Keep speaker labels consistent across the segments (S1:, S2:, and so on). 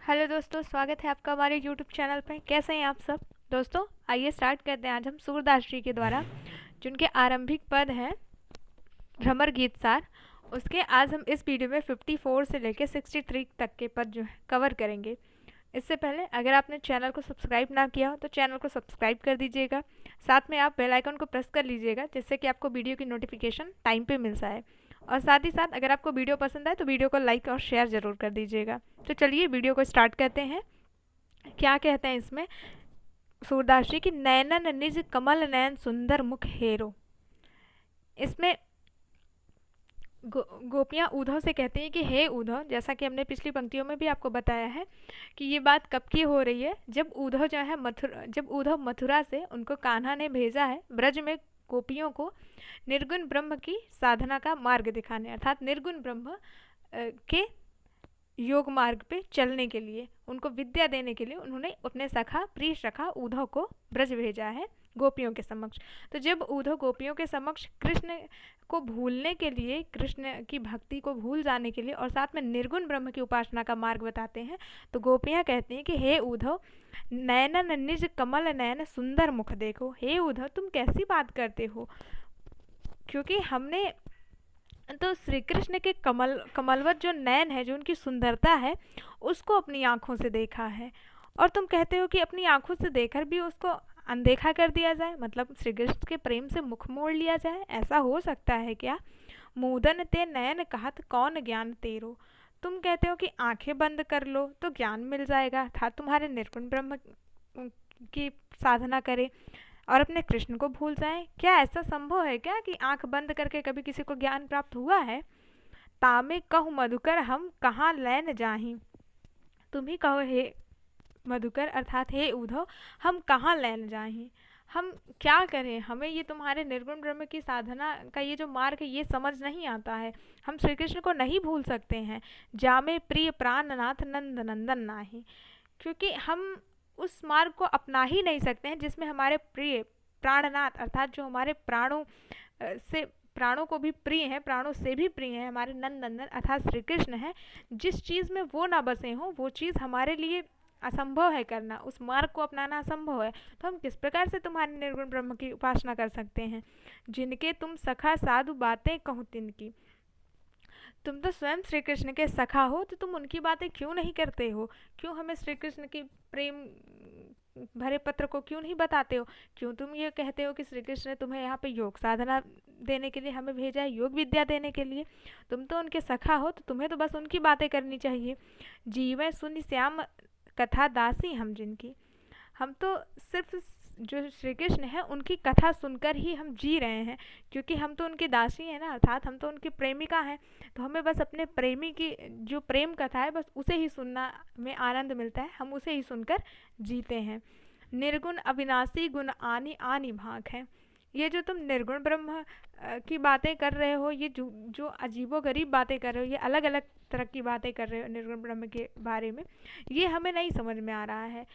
S1: Hello दोस्तों, स्वागत है आपका हमारे यूट्यूब चैनल पे। कैसे हैं आप सब दोस्तों? आइए स्टार्ट करते हैं। आज हम सूरदास जी के द्वारा जिनके आरंभिक पद हैं भ्रमर गीत सार, उसके आज हम इस वीडियो में 54 से लेकर 63 तक के पद जो है कवर करेंगे। इससे पहले अगर आपने चैनल को सब्सक्राइब ना किया हो तो चैनल को सब्सक्राइब कर दीजिएगा। साथ में आप बेल आइकन को प्रेस कर लीजिएगा जिससे कि आपको वीडियो की नोटिफिकेशन टाइम पे मिल जाए। और साथ ही साथ अगर आपको वीडियो पसंद आए तो वीडियो को लाइक और शेयर ज़रूर कर दीजिएगा। तो चलिए वीडियो को स्टार्ट करते हैं। क्या कहते हैं इसमें सूरदास जी की, नैनन निज कमल नयन सुंदर मुख हेरो। इसमें गोपियाँ उद्धव से कहती हैं कि हे उद्धव, जैसा कि हमने पिछली पंक्तियों में भी आपको बताया है कि ये बात कब की हो रही है, जब उद्धव जो है जब उद्धव मथुरा से उनको कान्हा ने भेजा है ब्रज में गोपियों को निर्गुण ब्रह्म की साधना का मार्ग दिखाने, अर्थात निर्गुण ब्रह्म के योग मार्ग पे चलने के लिए, उनको विद्या देने के लिए उन्होंने अपने सखा प्रिय सखा उद्धव को ब्रज भेजा है गोपियों के समक्ष। तो जब उद्धव गोपियों के समक्ष कृष्ण को भूलने के लिए, कृष्ण की भक्ति को भूल जाने के लिए और साथ में निर्गुण ब्रह्म की उपासना का मार्ग बताते हैं, तो गोपियाँ कहती हैं कि हे उद्धव, नयनन निज कमल नयन सुंदर मुख देखो। हे उद्धव, तुम कैसी बात करते हो, क्योंकि हमने तो श्री कृष्ण के कमलवत जो नयन है, जो उनकी सुंदरता है, उसको अपनी आँखों से देखा है, और तुम कहते हो कि अपनी आँखों से देखकर भी उसको अनदेखा कर दिया जाए, मतलब श्री कृष्ण के प्रेम से मुख मोड़ लिया जाए। ऐसा हो सकता है क्या? मूदन ते नयन कहत कौन ज्ञान तेरो। तुम कहते हो कि आंखें बंद कर लो तो ज्ञान मिल जाएगा, अर्थात तुम्हारे निर्गुण ब्रह्म की साधना करें और अपने कृष्ण को भूल जाएं। क्या ऐसा संभव है क्या कि आंख बंद करके कभी किसी को ज्ञान प्राप्त हुआ है? तामे कहु मधुकर हम कहाँ लैन जाही। तुम ही कहो हे मधुकर, अर्थात हे उद्धव, हम कहाँ लैन जाही, हम क्या करें? हमें ये तुम्हारे निर्गुण ब्रह्म की साधना का ये जो मार्ग है ये समझ नहीं आता है। हम श्री कृष्ण को नहीं भूल सकते हैं। जामे प्रिय प्राणनाथ नंद नंदन नाही, क्योंकि हम उस मार्ग को अपना ही नहीं सकते हैं जिसमें हमारे प्रिय प्राणनाथ, अर्थात जो हमारे से प्राणों को भी प्रिय है, प्राणों से भी प्रिय है, हमारे नंद नंदन अर्थात श्री कृष्ण है। जिस चीज़ में वो ना बसे हों वो चीज़ हमारे लिए असंभव है करना, उस मार्ग को अपनाना असंभव है। तो हम किस प्रकार से तुम्हारे निर्गुण ब्रह्म की उपासना कर सकते हैं? जिनके तुम सखा साधु बातें कहूँ तिनकी। तुम तो स्वयं श्री कृष्ण के सखा हो, तो तुम उनकी बातें क्यों नहीं करते हो? क्यों हमें श्री कृष्ण की प्रेम भरे पत्र को क्यों नहीं बताते हो? क्यों तुम ये कहते हो कि श्री कृष्ण ने तुम्हें यहाँ पे योग साधना देने के लिए हमें भेजा है, योग विद्या देने के लिए? तुम तो उनके सखा हो, तो तुम्हें तो बस उनकी बातें करनी चाहिए। जीवे सुनि श्याम कथा दासी हम जिनकी। हम तो सिर्फ जो श्री कृष्ण है उनकी कथा सुनकर ही हम जी रहे हैं, क्योंकि हम तो उनके दासी हैं ना, अर्थात हम तो उनकी प्रेमिका हैं। तो हमें बस अपने प्रेमी की जो प्रेम कथा है बस उसे ही सुनना में आनंद मिलता है, हम उसे ही सुनकर जीते हैं। निर्गुण अविनाशी गुण आनी आनी भाग है। ये जो तुम निर्गुण ब्रह्म की बातें कर रहे हो, ये जो अजीबोगरीब बातें कर रहे हो, ये अलग अलग तरह की बातें कर रहे हो निर्गुण ब्रह्म के बारे में, ये हमें नहीं समझ में आ रहा है।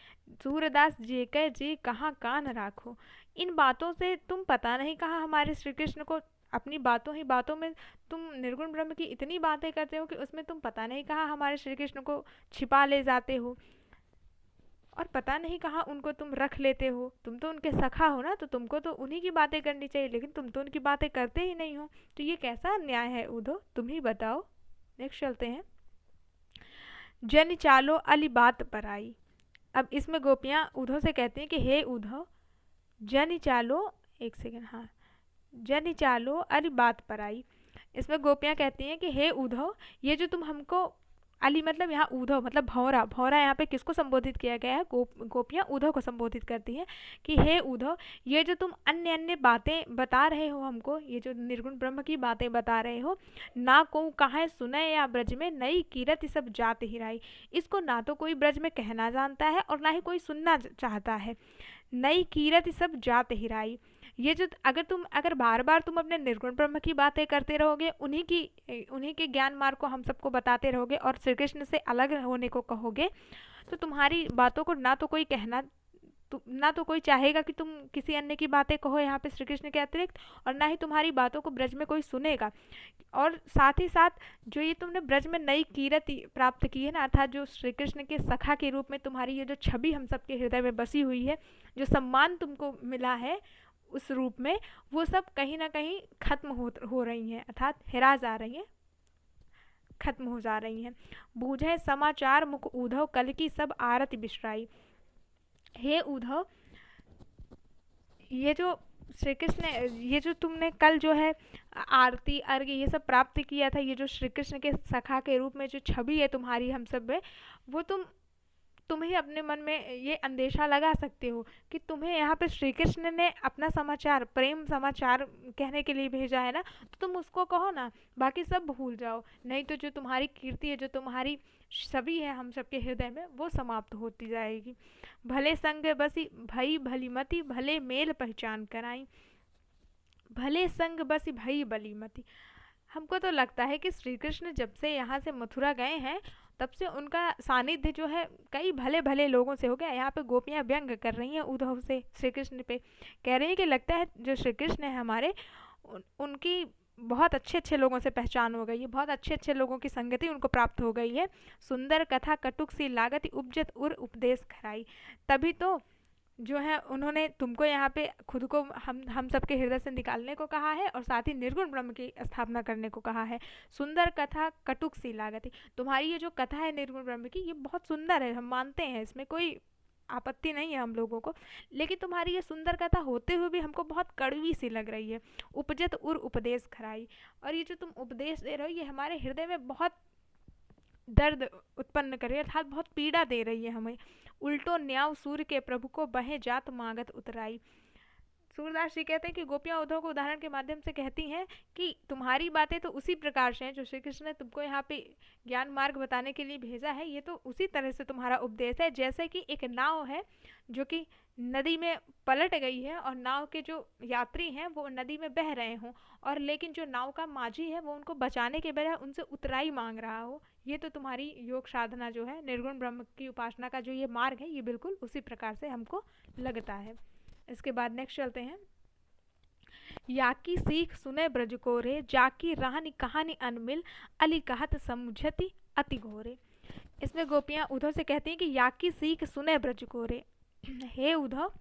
S1: सूरदास जी के जी कहाँ कान राखो। इन बातों से तुम पता नहीं कहाँ हमारे श्री कृष्ण को, अपनी बातों ही बातों में तुम निर्गुण ब्रह्म की इतनी बातें करते हो कि उसमें तुम पता नहीं कहाँ हमारे श्री कृष्ण को छिपा ले जाते हो, और पता नहीं कहाँ उनको तुम रख लेते हो। तुम तो उनके सखा हो ना, तो तुमको तो उन्हीं की बातें करनी चाहिए, लेकिन तुम तो उनकी बातें करते ही नहीं हो। तो ये कैसा अन्याय है उद्धव, तुम ही बताओ। नेक्स्ट चलते हैं। जन चालो अली बात पर आई। अब इसमें गोपियाँ उद्धव से कहती हैं कि हे उद्धव, जन चालो, एक सेकेंड, हाँ, जन चालो अली बात पर आई। इसमें गोपियाँ कहती हैं कि हे उद्धव, ये जो तुम हमको, अली मतलब यहाँ उद्धव मतलब भौरा, भौरा यहाँ पे किसको संबोधित किया गया है? गोपियाँ उद्धव को संबोधित करती हैं कि हे उद्धव, ये जो तुम अन्य अन्य बातें बता रहे हो हमको, ये जो निर्गुण ब्रह्म की बातें बता रहे हो, ना को कहाँ सुने या ब्रज में नई कीरत सब जात हिराई। इसको ना तो कोई ब्रज में कहना जानता है और ना ही कोई सुनना चाहता है। नई कीरत सब जात हिराई, ये जो अगर बार बार तुम अपने निर्गुण ब्रह्म की बातें करते रहोगे, उन्हीं के ज्ञान मार्ग को हम सबको बताते रहोगे और श्री कृष्ण से अलग होने को कहोगे, तो तुम्हारी बातों को ना तो कोई कहना ना तो कोई चाहेगा कि तुम किसी अन्य की बातें कहो यहाँ पे श्री कृष्ण के अतिरिक्त, और ना ही तुम्हारी बातों को ब्रज में कोई सुनेगा। और साथ ही साथ जो ये तुमने ब्रज में नई कीर्ति प्राप्त की है ना, अर्थात जो श्री कृष्ण के सखा के रूप में तुम्हारी ये जो छवि हम सबके हृदय में बसी हुई है, जो सम्मान तुमको मिला है उस रूप में, वो सब कहीं ना कहीं खत्म हो रही हैं, अर्थात हेरा जा रही हैं, खत्म हो जा रही हैं। बूझे समाचार मुख उद्धव कल की सब आरती बिसराई। हे उद्धव, ये जो श्री कृष्ण, ये जो तुमने कल जो है आरती अर्घ्य ये सब प्राप्त किया था, ये जो श्री कृष्ण के सखा के रूप में जो छवि है तुम्हारी हम सब में, वो तुम ही अपने मन में ये अंदेशा लगा सकते हो कि तुम्हें यहाँ पे श्री कृष्ण ने अपना समाचार, प्रेम समाचार कहने के लिए भेजा है ना, तो तुम उसको कहो ना, बाकी सब भूल जाओ। नहीं तो जो तुम्हारी कीर्ति है, जो तुम्हारी छवि है हम सबके हृदय में, वो समाप्त होती जाएगी। भले संग बसी भई भलीमती, भले मेल पहचान कराई। भले संग बसी भई भलीमती। हमको तो लगता है कि श्री कृष्ण जब से यहाँ से मथुरा गए हैं, तब से उनका सानिध्य जो है कई भले भले लोगों से हो गया। यहाँ पे गोपियाँ व्यंग कर रही हैं उद्धव से, श्री कृष्ण पे कह रही हैं कि लगता है जो श्री कृष्ण है हमारे, उनकी बहुत अच्छे अच्छे लोगों से पहचान हो गई है, बहुत अच्छे अच्छे लोगों की संगति उनको प्राप्त हो गई है। सुंदर कथा कटुक सी लागत उपजत उर उपदेश खराई। तभी तो जो है उन्होंने तुमको यहाँ पे खुद को हम सबके हृदय से निकालने को कहा है, और साथ ही निर्गुण ब्रह्म की स्थापना करने को कहा है। सुंदर कथा कटुक सी लागती। तुम्हारी ये जो कथा है निर्गुण ब्रह्म की, ये बहुत सुंदर है, हम मानते हैं, इसमें कोई आपत्ति नहीं है हम लोगों को, लेकिन तुम्हारी ये सुंदर कथा होते हुए भी हमको बहुत कड़वी सी लग रही है। उपजत उर उपदेश खराई। और ये जो तुम उपदेश दे रहे हो, ये हमारे हृदय में बहुत दर्द उत्पन्न कर रही है, अर्थात बहुत पीड़ा दे रही है हमें। उल्टो न्याव सूर्य के प्रभु को बहे जात मांगत उतराई। सूरदास जी कहते हैं कि गोपियाँ उद्धव को उदाहरण के माध्यम से कहती हैं कि तुम्हारी बातें तो उसी प्रकार से हैं जो श्री कृष्ण ने तुमको यहाँ पे ज्ञान मार्ग बताने के लिए भेजा है, ये तो उसी तरह से तुम्हारा उपदेश है। जैसे कि एक नाव है जो कि नदी में पलट गई है, और नाव के जो यात्री हैं वो नदी में बह रहे हों, और लेकिन जो नाव का माझी है वो उनको बचाने के बजाय उनसे उतराई मांग रहा हो। ये तो तुम्हारी योग साधना जो है, निर्गुण ब्रह्म की उपासना का जो ये मार्ग है, ये बिल्कुल उसी प्रकार से हमको लगता है। इसके बाद नेक्स्ट चलते हैं। याकी सीख सुने ब्रज को रे, जाकी राहनी कहानी अनमिल, अली कहत समझती अति घोरे। इसमें गोपियाँ उद्धव से कहती हैं कि याकी सीख सुने ब्रज को रे। हे उद्धव,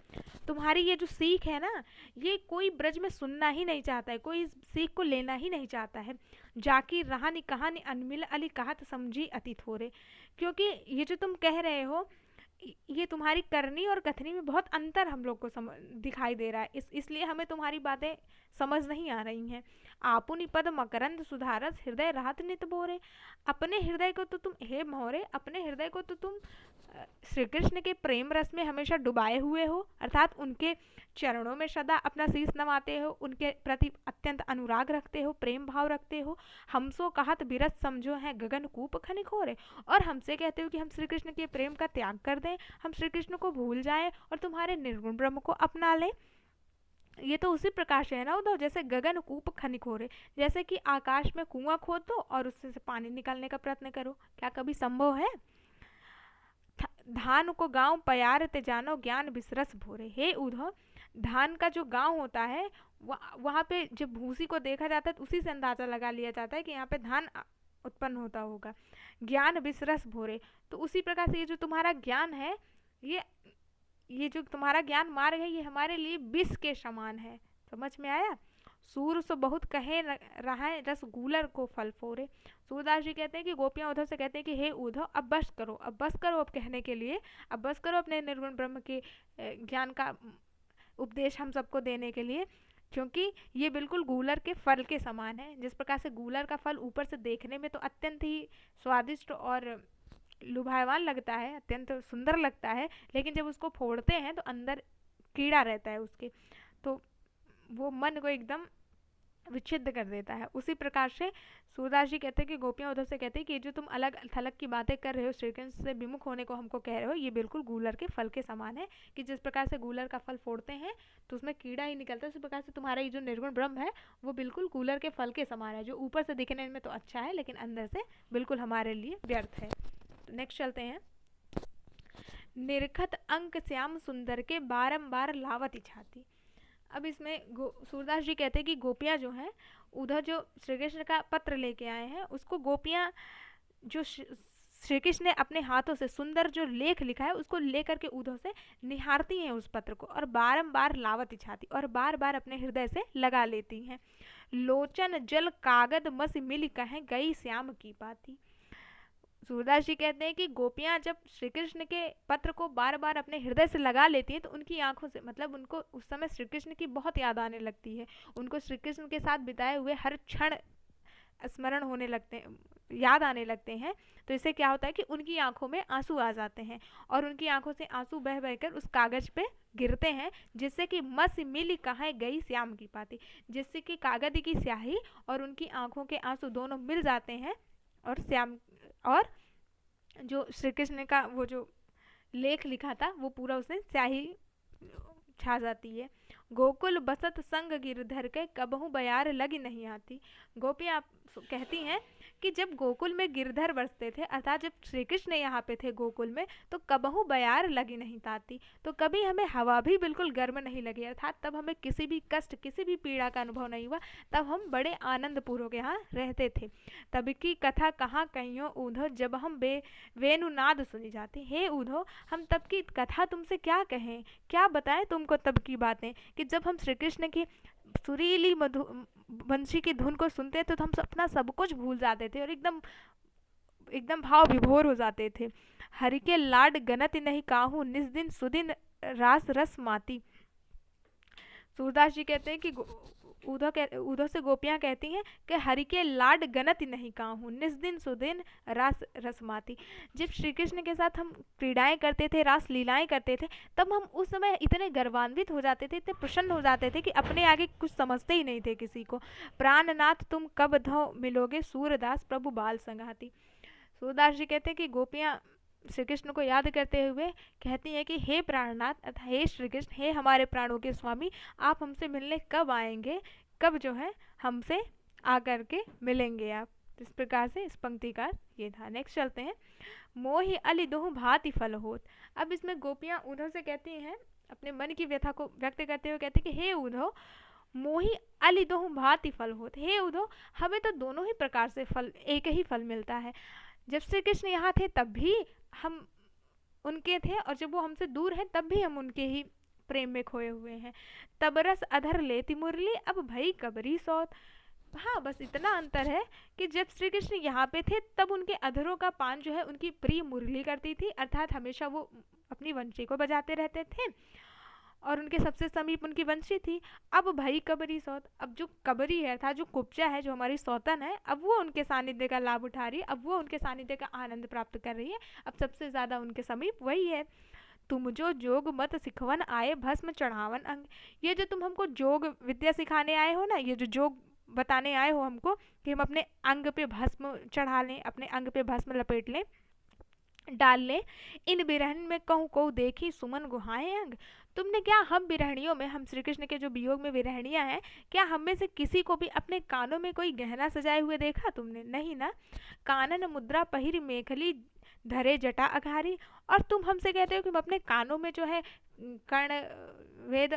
S1: तुम्हारी ये जो सीख है ना, ये कोई ब्रज में सुनना ही नहीं चाहता है, कोई इस सीख को लेना ही नहीं चाहता है। जाकी रहानी कहानी अनमिल, अली कहत समझी अति थोरे। क्योंकि ये जो तुम कह रहे हो, ये तुम्हारी करनी और कथनी में बहुत अंतर हम लोग को दिखाई दे रहा है, इसलिए हमें तुम्हारी बातें समझ नहीं आ रही हैं। आपुनि पद मकरंद सुधारस, हृदय राहत नित बोरे। अपने हृदय को तो तुम, हे मोरे, अपने हृदय को तो तुम श्री कृष्ण के प्रेम रस में हमेशा डुबाए हुए हो, अर्थात उनके चरणों में सदा अपना शीश नवाते हो, उनके प्रति अत्यंत अनुराग रखते हो, प्रेम भाव रखते हो। हमसो कहत बिरस समझो है गगन कूप खनिक होरे। और हमसे कहते हो कि हम श्री कृष्ण के प्रेम का त्याग कर दें, हम श्री कृष्ण को भूल जाएं और तुम्हारे निर्गुण ब्रह्म को अपना लें। ये तो उसी प्रकार से है ना उद्धव, जैसे गगन कूप खनिक हो रहे, जैसे कि आकाश में कुआं खोद दो और उससे से पानी निकालने का प्रयत्न करो, क्या कभी संभव है? धान को गांव पयार ते जानो, ज्ञान बिसरस भोरे। हे उद्धव, धान का जो गांव होता है, वहाँ पे जब भूसी को देखा जाता है तो उसी से अंदाजा लगा लिया जाता है कि यहाँ पे धान उत्पन्न होता होगा। ज्ञान बिसरस भोरे, तो उसी प्रकार से ये जो तुम्हारा ज्ञान है, ये जो तुम्हारा ज्ञान मार्ग है, ये हमारे लिए विष के समान है। समझ में आया? सूर सो बहुत कहे रहा है, रस गूलर को फल फोरे। सूरदास जी कहते हैं कि गोपियाँ उद्धव से कहते हैं कि हे उद्धव, अब बस करो, अब बस करो, अब कहने के लिए अब बस करो अपने निर्गुण ब्रह्म के ज्ञान का उपदेश हम सबको देने के लिए, क्योंकि ये बिल्कुल गूलर के फल के समान है। जिस प्रकार से गूलर का फल ऊपर से देखने में तो अत्यंत ही स्वादिष्ट और लुभावान लगता है, अत्यंत सुंदर लगता है, लेकिन जब उसको फोड़ते हैं तो अंदर कीड़ा रहता है उसके, तो वो मन को एकदम विच्छिन्न कर देता है। उसी प्रकार से सूरदास जी कहते हैं कि गोपियाँ उद्धव से कहते हैं कि ये जो तुम अलग थलग की बातें कर रहे हो, श्री कृष्ण से विमुख होने को हमको कह रहे हो, ये बिल्कुल गूलर के फल के समान है। कि जिस प्रकार से गूलर का फल फोड़ते हैं तो उसमें कीड़ा ही निकलता है, उसी प्रकार से तुम्हारा ये जो निर्गुण ब्रह्म है वो बिल्कुल गूलर के फल के समान है, जो ऊपर से दिखने में तो अच्छा है लेकिन अंदर से बिल्कुल हमारे लिए व्यर्थ है। नेक्स्ट चलते हैं। निरखत अंक श्याम सुंदर के बारंबार लावती छाती। अब इसमें सूरदास जी कहते हैं कि गोपियाँ जो हैं उधर जो श्री कृष्ण का पत्र लेके आए हैं उसको गोपियाँ जो श्री कृष्ण ने अपने हाथों से सुंदर जो लेख लिखा है उसको लेकर के उधर से निहारती हैं उस पत्र को और बारंबार लावती छाती और बार बार अपने हृदय से लगा लेती हैं। लोचन जल कागद मस मिल कहें गई श्याम की पाती। सूरदास जी कहते हैं कि गोपियां जब श्री कृष्ण के पत्र को बार बार अपने हृदय से लगा लेती हैं तो उनकी आंखों से मतलब उनको उस समय श्री कृष्ण की बहुत याद आने लगती है। उनको श्री कृष्ण के साथ बिताए हुए हर क्षण स्मरण होने लगते हैं, याद आने लगते हैं। तो इससे क्या होता है कि उनकी आंखों में आंसू आ जाते हैं और उनकी आंखों से आंसू बह बहकर उस कागज पे गिरते हैं, जिससे कि मस मिली कहाँ गई श्याम की पाती, जिससे कि कागज की स्याही और उनकी आंखों के आंसू दोनों मिल जाते हैं और श्याम और जो श्री कृष्ण का वो जो लेख लिखा था वो पूरा उसने स्याही छा जाती है। गोकुल बसत संग गिरधर के कबहू बयार लगी नहीं आती। गोपियाँ कहती हैं कि जब गोकुल में गिरधर बरसते थे अर्थात जब श्री कृष्ण यहाँ पे थे गोकुल में तो कबहू बयार लगी नहीं ताती, तो कभी हमें हवा भी बिल्कुल गर्म नहीं लगी अर्थात तब हमें किसी भी कष्ट किसी भी पीड़ा का अनुभव नहीं हुआ, तब हम बड़े आनंद पूर्वक यहाँ रहते थे। तब की कथा कहाँ कहियो ऊधो जब हम वेणुनाद सुनी जाती। हे ऊधो हम तब की कथा तुमसे क्या कहें, क्या बताएं तुमको तब की बातें कि जब हम श्री कृष्ण की सुरीली मधु बंशी की धुन को सुनते थे तो हम अपना सब कुछ भूल जाते थे और एकदम एकदम भाव विभोर हो जाते थे। हरि के लाड गनत नहीं काहू निस दिन सुदिन रास रस माती। सूरदास जी कहते हैं कि उधो से गोपियाँ कहती हैं कि हरि के लाड गनत नहीं काहू निस दिन सुदिन रास रसमाती। जब श्री कृष्ण के साथ हम क्रीड़ाएं करते थे, रास लीलाएं करते थे, तब हम उस समय इतने गर्वान्वित हो जाते थे, इतने प्रसन्न हो जाते थे कि अपने आगे कुछ समझते ही नहीं थे किसी को। प्राणनाथ तुम कब धो मिलोगे सूरदास प्रभु बाल संगाती। सूरदास जी कहते हैं कि गोपियाँ श्री कृष्ण को याद करते हुए कहती हैं कि हे प्राणनाथ अर्थात हे श्री कृष्ण, हे हमारे प्राणों के स्वामी, आप हमसे मिलने कब आएंगे, कब जो है हमसे आकर के मिलेंगे आप। इस प्रकार से इस पंक्ति का ये था। नेक्स्ट चलते हैं। मोहि अली दोहु भांति फल होत। अब इसमें गोपियाँ उद्धव से कहती हैं अपने मन की व्यथा को व्यक्त करते हुए कहते हैं कि हे उद्धव मोहि अली दोहु भांति फल होत। हे उद्धव हमें तो दोनों ही प्रकार से फल एक ही फल मिलता है। जब श्री कृष्ण यहाँ थे तब भी हम उनके थे और जब वो हमसे दूर हैं तब भी हम उनके ही प्रेम में खोए हुए हैं। तब रस अधर लेती मुरली अब भई कबरी सौत। हाँ बस इतना अंतर है कि जब श्री कृष्ण यहाँ पे थे तब उनके अधरों का पान जो है उनकी प्रिय मुरली करती थी अर्थात हमेशा वो अपनी वंशी को बजाते रहते थे और उनके सबसे समीप उनकी वंशी थी। अब भाई कबरी सौत, अब जो कबरी है था जो कुब्जा है जो हमारी सौतन है अब वो उनके सानिध्य का लाभ उठा रही है, अब वो उनके सानिध्य का आनंद प्राप्त कर रही है। अब सबसे ज़्यादा उनके समीप वही है। तुम जो जोग मत सिखवन आए भस्म चढ़ावन अंग। ये जो तुम हमको जोग विद्या सिखाने आए हो ना, ये जो जोग बताने आए हो हमको कि हम अपने अंग पे भस्म चढ़ा लें, अपने अंग पे भस्म लपेट लें, डाल लें। इन बिरहन में कहूँ को देखी सुमन गुहाएं अंग। तुमने क्या हम बिरहणियों में, हम श्री कृष्ण के जो वियोग में बिरहणियाँ हैं, क्या हम में से किसी को भी अपने कानों में कोई गहना सजाए हुए देखा तुमने? नहीं ना। कानन मुद्रा पहिर मेखली धरे जटा अघारी। और तुम हमसे कहते हो कि हम अपने कानों में जो है कर्ण वेद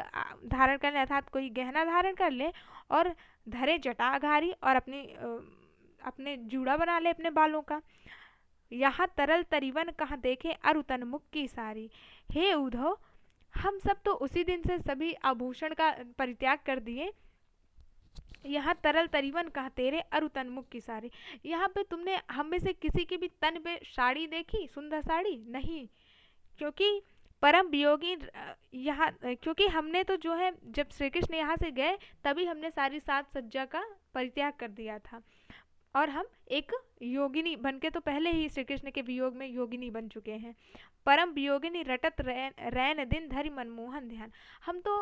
S1: धारण कर लें अर्थात कोई गहना धारण कर लें और धरे जटा अघारी और अपने जूड़ा बना ले अपने बालों का। यहाँ तरल तरीवन कहाँ देखे अरु तन मुख की सारी। हे उद्धव हम सब तो उसी दिन से सभी आभूषण का परित्याग कर दिए। यहाँ तरल तरीवन कहा तेरे अरु तन मुख की सारी। यहाँ पे तुमने हम में से किसी के भी तन पे साड़ी देखी, सुंदर साड़ी? नहीं, क्योंकि परम वियोगी यहाँ, क्योंकि हमने तो जो है जब श्री कृष्ण यहाँ से गए तभी हमने सारी साज सज्जा का परित्याग कर दिया था और हम एक योगिनी बन के तो पहले ही श्री कृष्ण के वियोग में योगिनी बन चुके हैं। परम वियोगिनी रटत रैन दिन धरि मनमोहन ध्यान। हम तो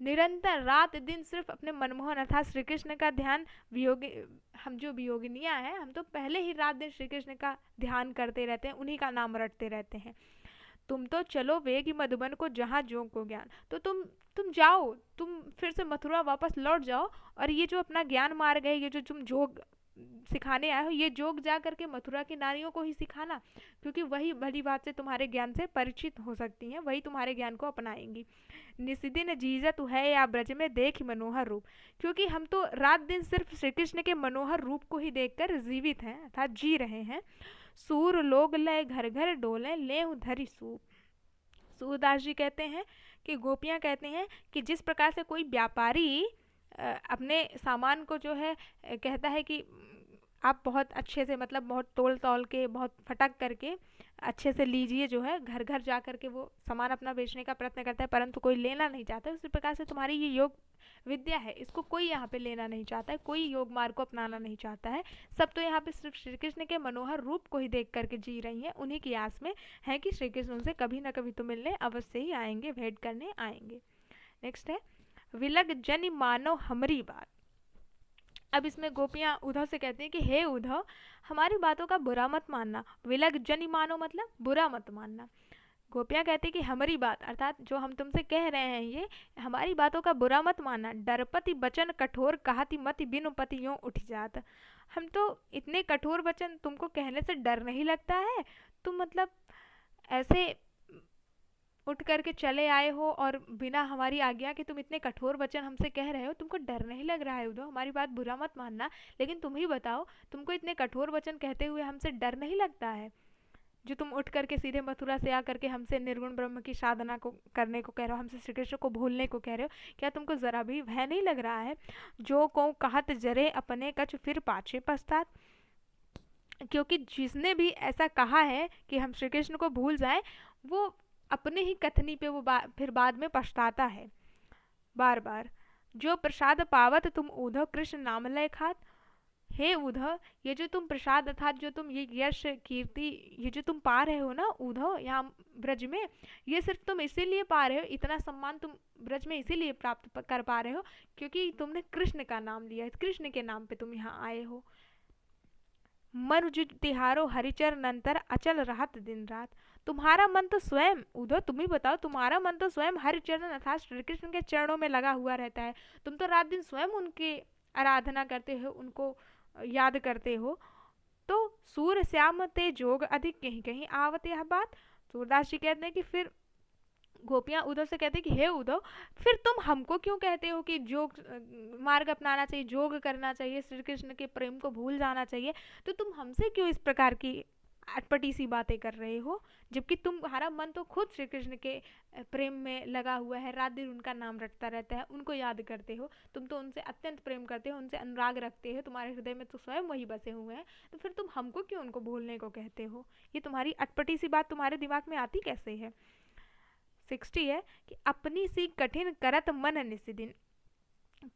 S1: निरंतर रात दिन सिर्फ अपने मनमोहन अर्थात श्री कृष्ण का ध्यान, वियोगी हम जो वियोगिनियाँ हैं हम तो पहले ही रात दिन श्री कृष्ण का ध्यान करते रहते हैं, उन्हीं का नाम रटते रहते हैं। तुम तो चलो वेगी मधुबन को जहाँ जोग को ज्ञान। तो तुम जाओ, तुम फिर से मथुरा वापस लौट जाओ और ये जो अपना ज्ञान मार्ग है, ये जो तुम जोग सिखाने आए हो, ये जोग जा करके मथुरा की नारियों को ही सिखाना, क्योंकि वही भली बात से तुम्हारे ज्ञान से परिचित हो सकती हैं, वही तुम्हारे ज्ञान को अपनाएंगी। निस्दिन जीजत है या ब्रज में देख मनोहर रूप, क्योंकि हम तो रात दिन सिर्फ श्री कृष्ण के मनोहर रूप को ही देखकर जीवित हैं अर्थात जी रहे हैं। सूर लोग लय घर घर डोले ले धरी सूप। सूरदास जी कहते हैं कि गोपियाँ कहते हैं कि जिस प्रकार से कोई व्यापारी अपने सामान को जो है कहता है कि आप बहुत अच्छे से मतलब बहुत तोल तोल के बहुत फटक करके अच्छे से लीजिए, जो है घर घर जा कर के वो सामान अपना बेचने का प्रयत्न करता है, परंतु कोई लेना नहीं चाहता। उसी प्रकार से तुम्हारी ये योग विद्या है, इसको कोई यहाँ पे लेना नहीं चाहता है, कोई योग मार्ग को अपनाना नहीं चाहता है। सब तो यहाँ पे सिर्फ श्री कृष्ण के मनोहर रूप को ही देख करके जी रही हैं, उन्हीं की आस में है कि श्री कृष्ण उनसे कभी ना कभी तो मिलने अवश्य ही आएंगे, भेंट करने आएंगे। नेक्स्ट है विलग जन मानो हमरी बात। अब इसमें गोपियाँ उद्धव से कहती हैं कि हे उद्धव, हमारी बातों का बुरा मत मानना। विलग जन मानो मतलब बुरा मत मानना। गोपियाँ कहती कि हमारी बात अर्थात जो हम तुमसे कह रहे हैं ये हमारी बातों का बुरा मत मानना। डरपति बचन कठोर कहती मति बिनु पति यूं उठ जात। हम तो इतने कठोर वचन तुमको कहने से डर नहीं लगता है? तुम मतलब ऐसे उठ करके चले आए हो और बिना हमारी आज्ञा के तुम इतने कठोर वचन हमसे कह रहे हो, तुमको डर नहीं लग रहा है उद्धव? हमारी बात बुरा मत मानना, लेकिन तुम ही बताओ, तुमको इतने कठोर वचन कहते हुए हमसे डर नहीं लगता है? जो तुम उठ करके सीधे मथुरा से आकर के हमसे निर्गुण ब्रह्म की साधना को करने को कह रहे हो, हमसे श्री कृष्ण को भूलने को कह रहे हो, क्या तुमको जरा भी भय नहीं लग रहा है? जो को कहत जरे अपने कछ फिर पाछे पछतात। क्योंकि जिसने भी ऐसा कहा है कि हम श्री कृष्ण को भूल जाएं, वो अपने ही कथनी पे वो फिर बाद में पछताता है बार बार। जो प्रसाद पावत तुम उद्धव कृष्ण नाम लय खात। हे उद्धव, ये जो तुम प्रसाद अर्थात जो तुम ये यश कीर्ति ये जो तुम पा रहे हो ना उद्धव यहाँ ब्रज में, ये सिर्फ तुम इसीलिए पा रहे हो, इतना सम्मान तुम ब्रज में इसीलिए प्राप्त कर पा रहे हो क्योंकि तुमने कृष्ण का नाम लिया है, कृष्ण के नाम पे तुम यहाँ आए हो। मनुज तिहारो हरिचर नंतर अचल रहत दिन रात। तुम्हारा मन तो स्वयं उद्धव तुम ही बताओ, तुम्हारा मन तो स्वयं हरिचरण अर्थात श्री कृष्ण के चरणों में लगा हुआ रहता है। तुम तो रात दिन स्वयं उनकी आराधना करते हो, उनको याद करते हो। तो सूर श्याम ते जोग अधिक कहीं कहीं आवत यह बात। सूरदास जी कहते हैं कि फिर गोपियाँ उद्धव से कहते हैं कि हे उद्धव, फिर तुम हमको क्यों कहते हो कि योग मार्ग अपनाना चाहिए, योग करना चाहिए, श्री कृष्ण के प्रेम को भूल जाना चाहिए? तो तुम हमसे क्यों इस प्रकार की अटपटी सी बातें कर रहे हो, जबकि तुम्हारा मन तो खुद श्री कृष्ण के प्रेम में लगा हुआ है, रात दिन उनका नाम रटता रहता है, उनको याद करते हो, तुम तो उनसे अत्यंत प्रेम करते हो, उनसे अनुराग रखते हो, तुम्हारे हृदय में तो स्वयं वही बसे हुए हैं। तो फिर तुम हमको क्यों उनको भूलने को कहते हो? ये तुम्हारी अटपटी सी बात तुम्हारे दिमाग में आती कैसे है? 60 है कि अपनी सी कठिन करत मन निस्दिन।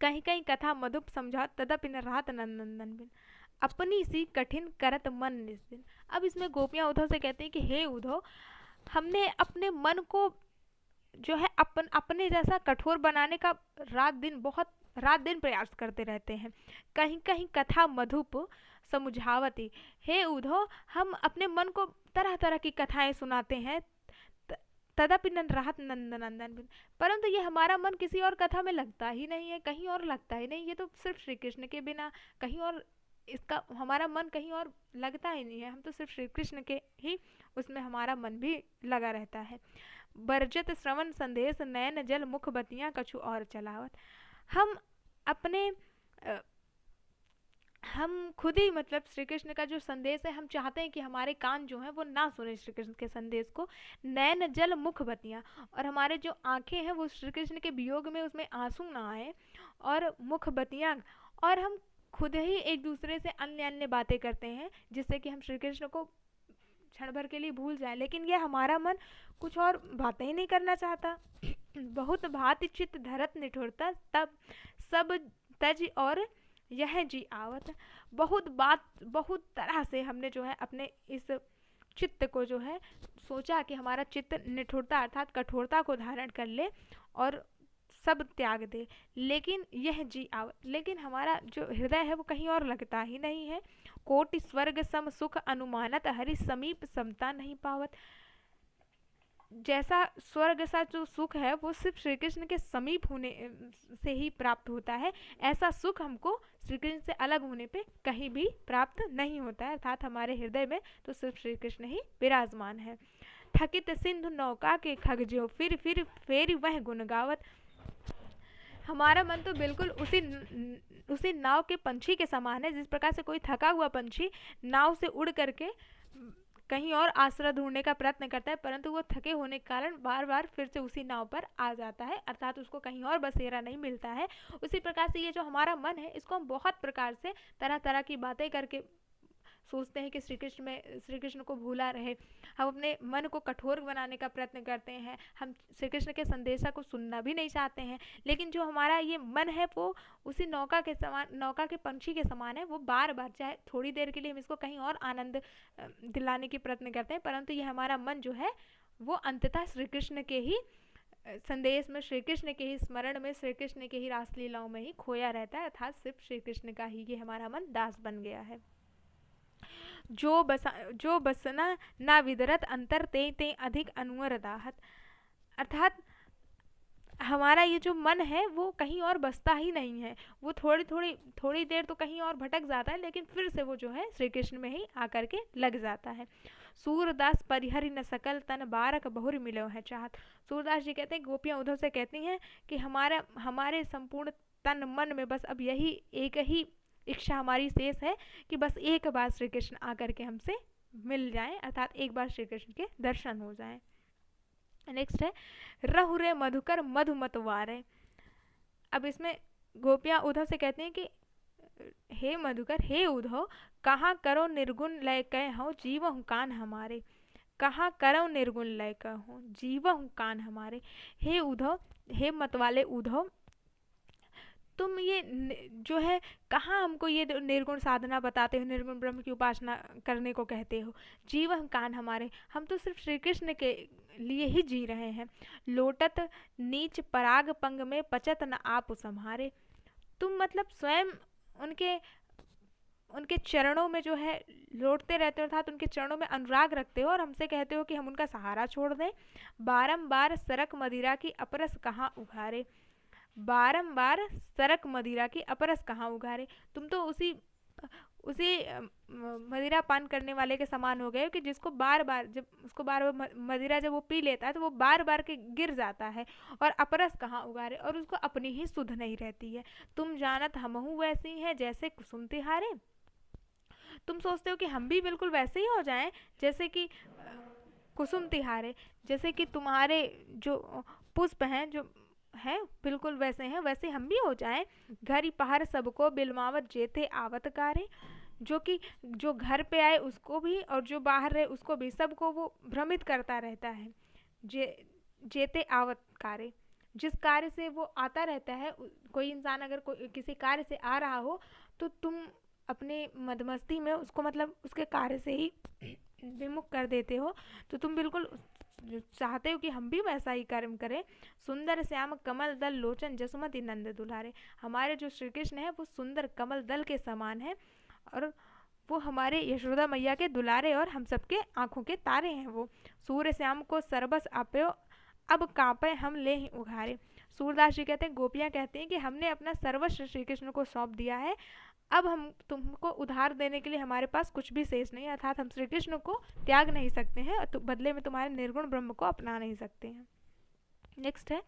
S1: कहीं कहीं कथा मधुप समझा तदपि न राहत नंदन बिन। अपनी सी कठिन करत मन निस्दिन। अब इसमें गोपियाँ उद्धव से कहते हैं कि हे उद्धव, हमने अपने मन को जो है अपने जैसा कठोर बनाने का रात दिन प्रयास करते रहते हैं। कहीं कहीं कथा मधुप समझावती। हे उद्धव, हम अपने मन को तरह तरह की कथाएं सुनाते हैं, तदपि राहत नंदन बिन, परंतु ये हमारा मन किसी और कथा में लगता ही नहीं है, कहीं और लगता ही नहीं। ये तो सिर्फ श्री कृष्ण के बिना कहीं और इसका हमारा मन कहीं और लगता ही नहीं है। हम तो सिर्फ श्री कृष्ण के ही उसमें हमारा मन भी लगा रहता है। बरजत श्रवण संदेश नयन जल मुख बतियाँ कछु और चलावत। हम अपने हम खुद ही मतलब श्री कृष्ण का जो संदेश है, हम चाहते हैं कि हमारे कान जो हैं वो ना सुने श्री कृष्ण के संदेश को। नैन जल मुख बतियाँ, और हमारे जो आंखें हैं वो श्री कृष्ण के वियोग में उसमें आंसू ना आए, और मुख बतियाँ, और हम खुद ही एक दूसरे से अन्य अन्य बातें करते हैं जिससे कि हम श्री कृष्ण को क्षण भर के लिए भूल जाए, लेकिन यह हमारा मन कुछ और बातें ही नहीं करना चाहता। बहुत भांति चित्त धरत निठुरता तब सब तज और यह जी आवत। बहुत तरह से हमने जो है अपने इस चित्त को जो है सोचा कि हमारा चित्त निठुरता अर्थात कठोरता को धारण कर ले और सब त्याग दे, लेकिन यह जी आवत, लेकिन हमारा जो हृदय है वो कहीं और लगता ही नहीं है। कोटि स्वर्ग सम सुख अनुमानत हरि समीप समता नहीं पावत। जैसा स्वर्ग सा जो सुख है वो सिर्फ श्री कृष्ण के समीप होने से ही प्राप्त होता है, ऐसा सुख हमको श्री कृष्ण से अलग होने पे कहीं भी प्राप्त नहीं होता है, अर्थात हमारे हृदय में तो सिर्फ श्री कृष्ण ही विराजमान है। थकित सिंधु नौका के खगज्यो फिर फेरी वह गुण गावत। हमारा मन तो बिल्कुल उसी नाव के पंछी के समान है। जिस प्रकार से कोई थका हुआ पंछी नाव से उड़ करके कहीं और आश्रय ढूंढने का प्रयत्न करता है, परंतु वो थके होने के कारण बार बार फिर से उसी नाव पर आ जाता है, अर्थात उसको कहीं और बसेरा नहीं मिलता है। उसी प्रकार से ये जो हमारा मन है, इसको हम बहुत प्रकार से तरह तरह की बातें करके सोचते हैं कि श्री कृष्ण को भूला रहे। हम अपने मन को कठोर बनाने का प्रयत्न करते हैं, हम श्री कृष्ण के संदेशा को सुनना भी नहीं चाहते हैं। लेकिन जो हमारा ये मन है वो उसी नौका के पंछी के समान है। वो बार बार, चाहे थोड़ी देर के लिए हम इसको कहीं और आनंद दिलाने की प्रयत्न करते हैं, परंतु ये हमारा मन जो है वो अंततः श्री कृष्ण के ही संदेश में, श्री कृष्ण के ही स्मरण में, श्री कृष्ण के ही रासलीलाओं में ही खोया रहता है, अर्थात सिर्फ श्री कृष्ण का ही ये हमारा मन दास बन गया है। जो बसना ना विदरत अंतर ते अधिक अनुवर दाहत। अर्थात हमारा ये जो मन है वो कहीं और बसता ही नहीं है, वो थोड़ी देर तो कहीं और भटक जाता है, लेकिन फिर से वो जो है श्री कृष्ण में ही आकर के लग जाता है। सूरदास परिहरि न सकल तन बारक बहुर मिलो है चाहत। सूरदास जी कहते हैं, गोपियां उद्धव से कहती हैं कि हमारे संपूर्ण तन मन में बस अब यही एक ही इच्छा हमारी शेष है कि बस एक बार श्री कृष्ण आकर के हमसे मिल जाएं, अर्थात एक बार श्री कृष्ण के दर्शन हो जाएं। नेक्स्ट है रहुरे मधुकर मधुमतवारे। अब इसमें गोपियां उद्धव से कहते हैं कि हे मधुकर, हे उद्धव, कहाँ करो निर्गुण लय कह हो जीवहु कान हमारे। कहाँ करो निर्गुण लय कह हो जीवहु कान हमारे। हे उद्धव, हे मतवाले उद्धव, तुम ये जो है कहाँ हमको ये निर्गुण साधना बताते हो, निर्गुण ब्रह्म की उपासना करने को कहते हो। जीवन कान हमारे, हम तो सिर्फ श्री कृष्ण के लिए ही जी रहे हैं। लोटत नीच पराग पंग में पचत न आप संहारे। तुम मतलब स्वयं उनके चरणों में जो है लौटते रहते हो, अर्थात उनके चरणों में अनुराग रखते हो और हमसे कहते हो कि हम उनका सहारा छोड़ दें। बारंबार सरक मदिरा की अपरस कहाँ उघारे। बारंबार सरक मदिरा की अपरस कहाँ उघारे। तुम तो उसी मदिरा पान करने वाले के समान हो गए कि जिसको बार बार मदिरा जब वो पी लेता है तो वो बार बार के गिर जाता है, और अपरस कहाँ उगारे, और उसको अपनी ही सुध नहीं रहती है। तुम जानत हमहु वैसी हैं जैसे कुसुम तिहारे। तुम सोचते हो कि हम भी बिल्कुल वैसे ही हो जाएं जैसे कि कुसुम तिहारे, जैसे कि तुम्हारे जो पुष्प हैं जो हैं बिल्कुल वैसे हैं, वैसे हम भी हो जाएं। घर पहाड़ सबको बिलमावत जेते आवतकारे। जो घर पे आए उसको भी और जो बाहर रहे उसको भी, सबको वो भ्रमित करता रहता है। जेते आवतकारे, जिस कार्य से वो आता रहता है, कोई इंसान अगर किसी कार्य से आ रहा हो तो तुम अपने मदमस्ती में उसको मतलब उसके कार्य से ही विमुख कर देते हो। तो तुम बिल्कुल चाहते हो कि हम भी वैसा ही कर्म करें। सुंदर श्याम कमल दल लोचन जसमति नंद दुलारे। हमारे जो श्री कृष्ण है वो सुंदर कमल दल के समान है, और वो हमारे यशोदा मैया के दुलारे और हम सबके आंखों के तारे हैं। वो सूर्य श्याम को सरबस आप्यो अब कांपे हम ले ही उघारे। सूरदास जी कहते हैं, गोपियां कहते हैं कि हमने अपना सर्वस्व श्री कृष्ण को सौंप दिया है, अब हम तुमको उधार देने के लिए हमारे पास कुछ भी शेष नहीं, अर्थात हम श्री कृष्ण को त्याग नहीं सकते हैं और बदले में तुम्हारे निर्गुण ब्रह्म को अपना नहीं सकते हैं। नेक्स्ट है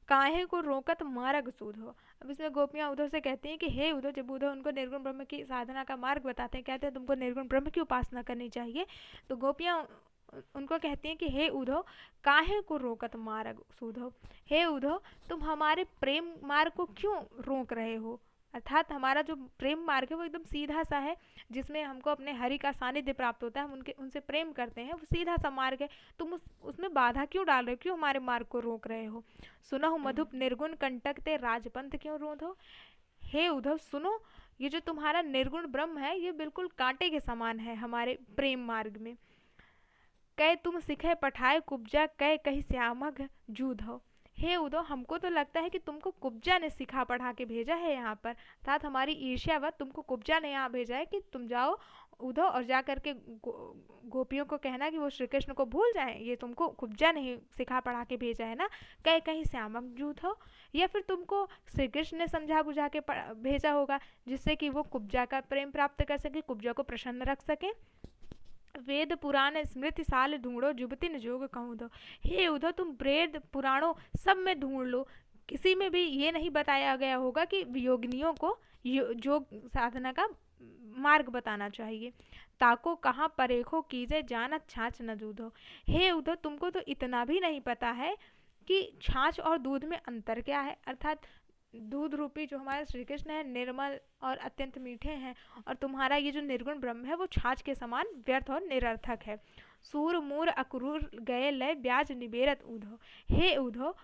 S1: काहे को रोकत मार्ग सूध हो। अब इसमें गोपियां उद्धव से कहती हैं कि हे उद्धव, जब उद्धव उनको निर्गुण ब्रह्म की साधना का मार्ग बताते हैं, कहते हैं तुमको निर्गुण ब्रह्म की उपासना करनी चाहिए, तो गोपियां उनको कहती हैं कि हे उद्धव, काहे को रोकत मार्ग सूध हो। हे उद्धव, तुम हमारे प्रेम मार्ग को क्यों रोक रहे हो। अर्थात हमारा जो प्रेम मार्ग है वो एकदम सीधा सा है, जिसमें हमको अपने हरि का सानिध्य प्राप्त होता है, हम उनसे प्रेम करते हैं, वो सीधा सा मार्ग है। तुम उसमें बाधा क्यों डाल रहे हो, क्यों हमारे मार्ग को रोक रहे हो। सुनो मधुप निर्गुण कंटकते राजपंथ क्यों रोधो। हे उद्धव सुनो, ये जो तुम्हारा निर्गुण ब्रह्म है ये बिल्कुल कांटे के समान है हमारे प्रेम मार्ग में। कै तुम सिखे पठाए कुब्जा कै कही श्यामघ जूध हो। हे उद्धव, हमको तो लगता है कि तुमको कुब्जा ने सिखा पढ़ा के भेजा है यहाँ पर, अर्थात हमारी ईर्ष्यावश तुमको कुब्जा ने यहाँ भेजा है कि तुम जाओ उद्धव और जा करके गोपियों को कहना कि वो श्री कृष्ण को भूल जाएं। ये तुमको कुब्जा नहीं सिखा पढ़ा के भेजा है ना, कहीं कहीं श्यामक जूथ हो, या फिर तुमको श्री कृष्ण ने समझा बुझा के भेजा होगा जिससे कि वो कुब्जा का प्रेम प्राप्त कर सके, कुब्जा को प्रसन्न रख सके। वेद पुराण स्मृति साल ढूंढो, जुबती न जोग कहूँ दो। हे उद्धव, तुम वेद पुराणों सब में ढूंढ लो, किसी में भी ये नहीं बताया गया होगा कि वियोगिनियों को योग साधना का मार्ग बताना चाहिए। ताको कहाँ परेखो कीजे जानत छाछ न दूधो। हे उद्धव, तुमको तो इतना भी नहीं पता है कि छाछ और दूध में अंतर क्या है, अर्थात दूध रूपी जो हमारे श्री कृष्ण है निर्मल और अत्यंत मीठे हैं, और तुम्हारा ये जो निर्गुण ब्रह्म है वो छाछ के समान व्यर्थ और निरर्थक है। सूर मूर अक्रूर गए लय ब्याज निबेरत उद्धव। हे उद्धव,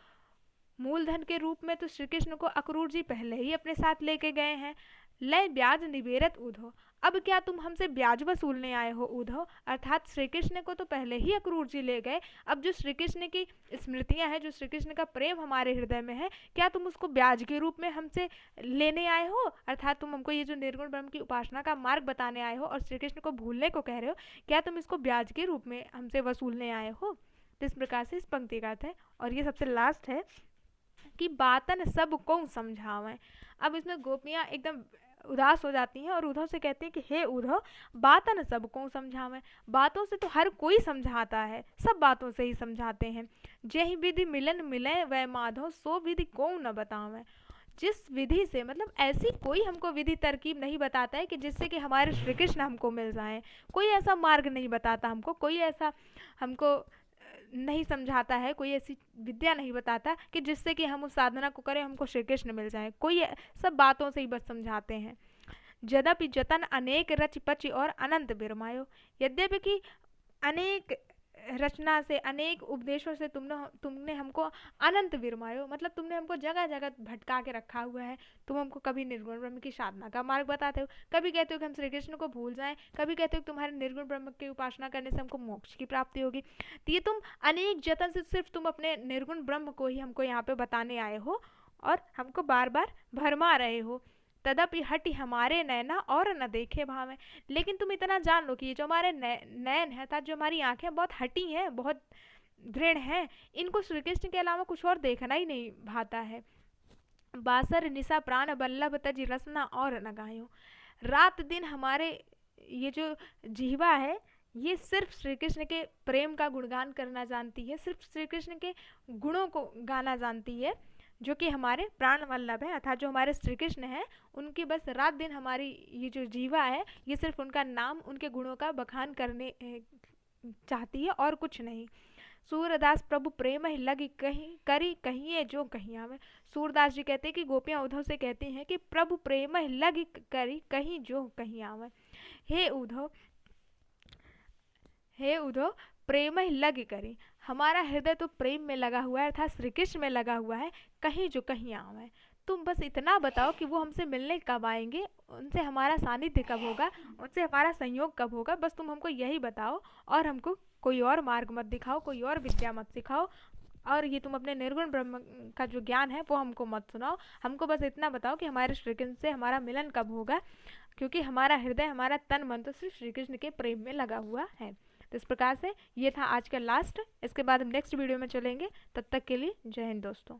S1: मूलधन के रूप में तो श्री कृष्ण को अक्रूर जी पहले ही अपने साथ लेके गए हैं। लय ब्याज निबेरत उद्धव, अब क्या तुम हमसे ब्याज वसूलने आए हो उद्धव, अर्थात श्री कृष्ण को तो पहले ही अक्रूर जी ले गए, अब जो श्री कृष्ण की स्मृतियां हैं, जो श्री कृष्ण का प्रेम हमारे हृदय में है, क्या तुम उसको ब्याज के रूप में हमसे लेने आए हो, अर्थात तुम हमको ये जो निर्गुण ब्रह्म की उपासना का मार्ग बताने आए हो और श्री कृष्ण को भूलने को कह रहे हो, क्या तुम इसको ब्याज के रूप में हमसे वसूलने आए हो। तो इस प्रकार से इस पंक्ति का अर्थ है। और ये सबसे लास्ट है कि बातन सब को समझावें। अब इसमें गोपियाँ एकदम उदास हो जाती हैं और उद्धव से कहती हैं कि हे उद्धव, बातन सबको समझावें। बातों से तो हर कोई समझाता है, सब बातों से ही समझाते हैं। जही विधि मिलन मिले वह माधव, सो विधि को न बतावें। जिस विधि से, मतलब ऐसी कोई हमको विधि तरकीब नहीं बताता है कि जिससे कि हमारे श्री कृष्ण हमको मिल जाए, कोई ऐसा मार्ग नहीं बताता हमको, कोई ऐसा हमको नहीं समझाता है, कोई ऐसी विद्या नहीं बताता कि जिससे कि हम उस साधना को करें हमको श्री कृष्ण मिल जाए, कोई सब बातों से ही बस समझाते हैं। यद्यपि जतन अनेक रच पच और अनंत बिरमायो। यद्यपि कि अनेक रचना से, अनेक उपदेशों से तुमने हमको अनंत विरमायो, मतलब तुमने हमको जगह जगह भटका के रखा हुआ है। तुम हमको कभी निर्गुण ब्रह्म की साधना का मार्ग बताते हो, कभी कहते हो कि हम श्री कृष्ण को भूल जाएं, कभी कहते हो कि तुम्हारे निर्गुण ब्रह्म की उपासना करने से हमको मोक्ष की प्राप्ति होगी। तो ये तुम अनेक जतन से सिर्फ तुम अपने निर्गुण ब्रह्म को ही हमको यहाँ पे बताने आए हो और हमको बार बार भरमा रहे हो। तदपि हटि हमारे नैना और न देखे भावें। लेकिन तुम इतना जान लो कि ये जो हमारे नैन है, अर्थात जो हमारी आंखें बहुत हटी हैं, बहुत दृढ़ हैं, इनको श्री कृष्ण के अलावा कुछ और देखना ही नहीं भाता है। बासर निशा प्राण बल्लभ तज रसना और न गायो। रात दिन हमारे ये जो जीवा है ये सिर्फ श्री कृष्ण के प्रेम का गुणगान करना जानती है, सिर्फ श्री कृष्ण के गुणों को गाना जानती है, जो कि हमारे प्राण वल्लभ है, अर्थात जो हमारे श्री कृष्ण हैं, उनकी बस रात दिन हमारी ये जो जीवा है ये सिर्फ उनका नाम, उनके गुणों का बखान करने चाहती है और कुछ नहीं। सूरदास प्रभु प्रेम ही लगी कहीं करी कहिए जो कहीं आवे। सूरदास जी कहते हैं कि गोपियाँ उद्धव से कहती हैं कि प्रभु प्रेम ही लगी करी कहीं जो कहीं आवे। हे उद्धव प्रेम ही लगी करी, हमारा हृदय तो प्रेम में लगा हुआ है, अर्थात श्री कृष्ण में लगा हुआ है, कहीं जो कहीं आवे। तुम बस इतना बताओ कि वो हमसे मिलने कब आएंगे, उनसे हमारा सानिध्य कब होगा, उनसे हमारा संयोग कब होगा, बस तुम हमको यही बताओ और हमको कोई और मार्ग मत दिखाओ, कोई और विद्या मत सिखाओ, और ये तुम अपने निर्गुण ब्रह्म का जो ज्ञान है वो हमको मत सुनाओ। हमको बस इतना बताओ कि हमारे श्री कृष्ण से हमारा मिलन कब होगा, क्योंकि हमारा हृदय, हमारा तन मन तो सिर्फ श्री कृष्ण के प्रेम में लगा हुआ है। तो इस प्रकार से ये था आज का लास्ट। इसके बाद हम नेक्स्ट वीडियो में चलेंगे। तब तक के लिए जय हिंद दोस्तों।